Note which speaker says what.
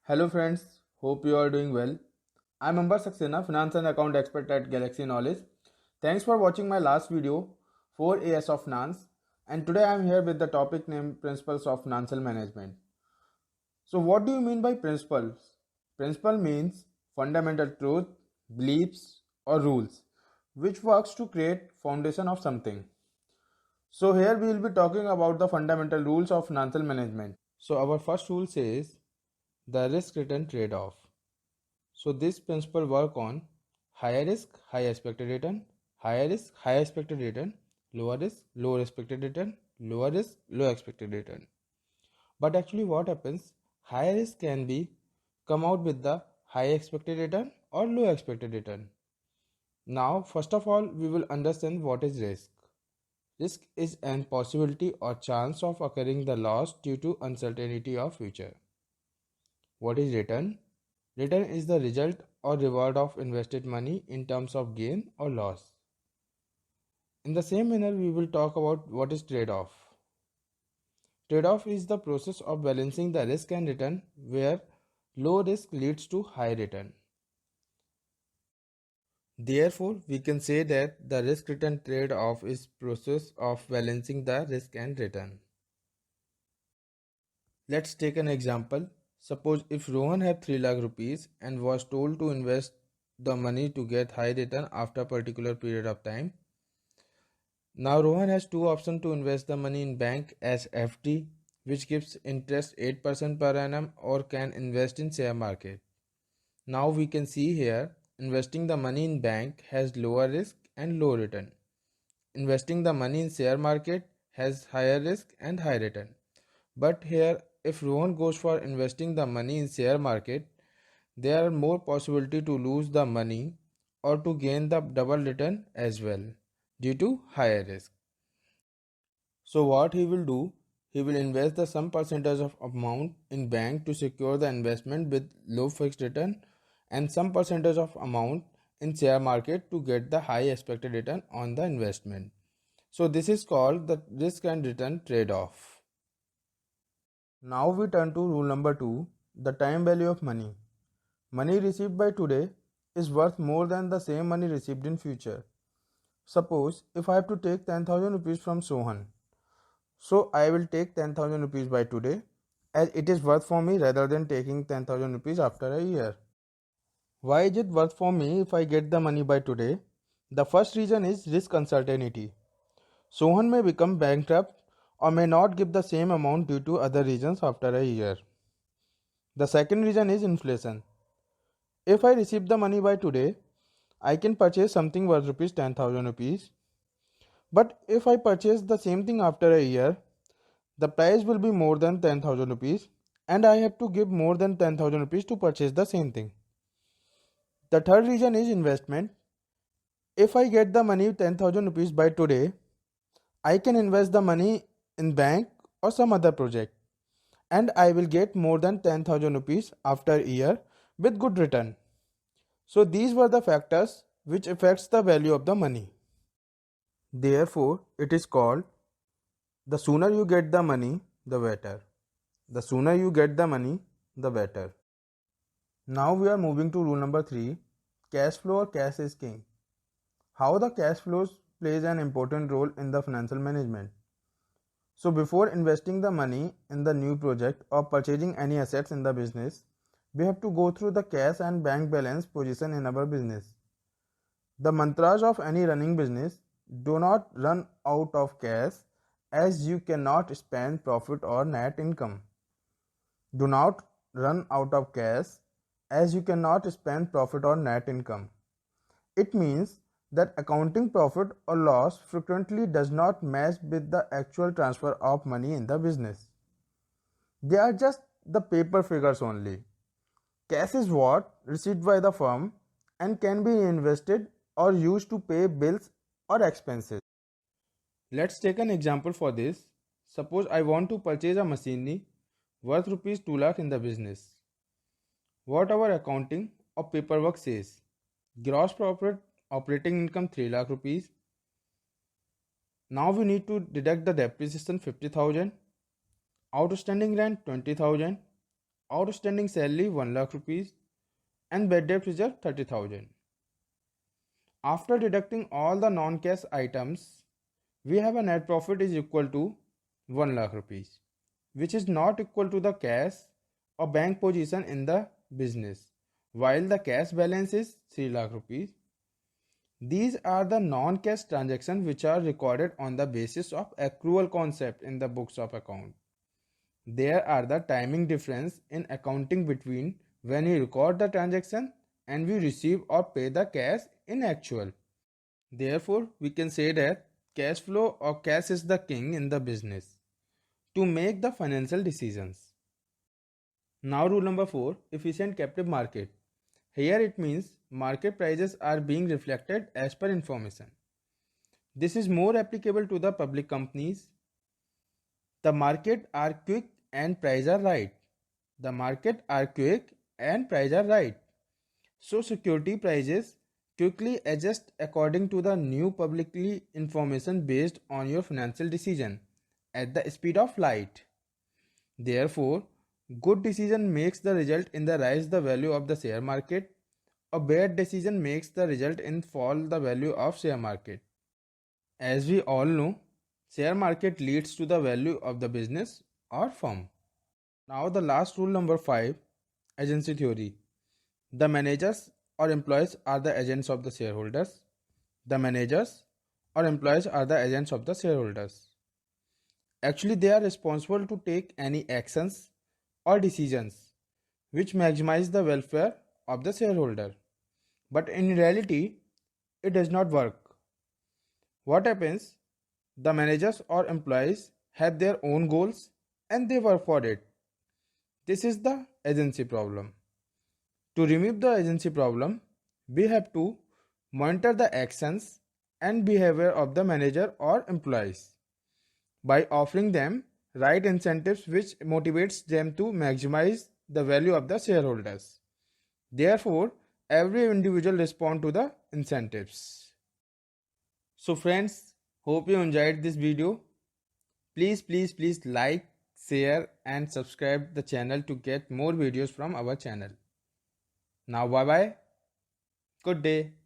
Speaker 1: Hello friends, hope you are doing well. I'm Ambar Saxena, Finance and Account Expert at Galaxy Knowledge. Thanks for watching my last video, 4 AS of Finance, and today I'm here with the topic named Principles of Financial Management. So what do you mean by principles? Principle means fundamental truth, beliefs or rules which works to create foundation of something. So here we will be talking about the fundamental rules of financial management. So our first rule says the risk return trade off. So this principle work on higher risk, high expected return, higher risk, high expected return, lower risk, low expected return, lower risk, low expected return. But actually what happens, higher risk can be come out with the high expected return or low expected return. Now first of all we will understand what is risk. Risk is an possibility or chance of occurring the loss due to uncertainty of future. What is return? Return is the result or reward of invested money in terms of gain or loss. In the same manner, we will talk about what is trade-off. Trade-off is the process of balancing the risk and return where low risk leads to high return. Therefore, we can say that the risk-return trade-off is process of balancing the risk and return. Let's take an example. Suppose if Rohan had 3 lakh rupees and was told to invest the money to get high return after a particular period of time. Now Rohan has two options to invest the money in bank as FD, which gives interest 8% per annum, or can invest in share market. Now we can see here investing the money in bank has lower risk and low return. Investing the money in share market has higher risk and high return. But here if Rohan goes for investing the money in share market, there are more possibility to lose the money or to gain the double return as well due to higher risk. So what he will do, he will invest the some percentage of amount in bank to secure the investment with low fixed return and some percentage of amount in share market to get the high expected return on the investment. So this is called the risk and return trade-off. Now we turn to rule number 2, the time value of money. Money received by today is worth more than the same money received in future. Suppose if I have to take 10,000 rupees from Sohan, so I will take 10,000 rupees by today as it is worth for me rather than taking 10,000 rupees after a year. Why is it worth for me if I get the money by today? The first reason is risk uncertainty. Sohan may become bankrupt or may not give the same amount due to other reasons after a year. The second reason is inflation. If I receive the money by today, I can purchase something worth rupees 10,000 rupees. But if I purchase the same thing after a year, the price will be more than 10,000 rupees and I have to give more than 10,000 rupees to purchase the same thing. The third reason is investment. If I get the money 10,000 rupees by today, I can invest the money in bank or some other project and I will get more than 10,000 rupees after a year with good return. So these were the factors which affects the value of the money. Therefore, it is called the sooner you get the money, the better. The sooner you get the money, the better. Now we are moving to rule number 3, cash flow or cash is king. How the cash flows plays an important role in the financial management. So before investing the money in the new project or purchasing any assets in the business, we have to go through the cash and bank balance position in our business. The mantras of any running business: do not run out of cash as you cannot spend profit or net income. Do not run out of cash as you cannot spend profit or net income. It means that accounting profit or loss frequently does not match with the actual transfer of money in the business. They are just the paper figures only. Cash is what received by the firm and can be invested or used to pay bills or expenses. Let's take an example for this. Suppose I want to purchase a machinery worth rupees 2 lakh in the business. What our accounting or paperwork says: gross profit operating income 3 lakh rupees. Now we need to deduct the depreciation 50,000, outstanding rent 20,000, outstanding salary 1 lakh rupees, and bad debt reserve 30,000. After deducting all the non-cash items, we have a net profit is equal to 1 lakh rupees, which is not equal to the cash or bank position in the business, while the cash balance is 3 lakh rupees. These are the non-cash transactions which are recorded on the basis of accrual concept in the books of account. There are the timing difference in accounting between when we record the transaction and we receive or pay the cash in actual. Therefore, we can say that cash flow or cash is the king in the business to make the financial decisions. Now rule number 4, efficient captive market. Here it means market prices are being reflected as per information. This is more applicable to the public companies. The market are quick and price are right. The market are quick and price are right. So security prices quickly adjust according to the new publicly information based on your financial decision at the speed of light. Therefore, good decision makes the result in the rise the value of the share market. A bad decision makes the result in fall the value of share market. As we all know, share market leads to the value of the business or firm. Now the last rule number 5, agency theory. The managers or employees are the agents of the shareholders. The managers or employees are the agents of the shareholders. Actually, they are responsible to take any actions or decisions which maximize the welfare of the shareholder. But in reality, it does not work. What happens? The managers or employees have their own goals and they work for it. This is the agency problem. To remove the agency problem, we have to monitor the actions and behavior of the manager or employees by offering them right incentives which motivates them to maximize the value of the shareholders. Therefore, every individual respond to the incentives. So friends, hope you enjoyed this video. Please like, share and subscribe the channel to get more videos from our channel. Now bye bye. Good day.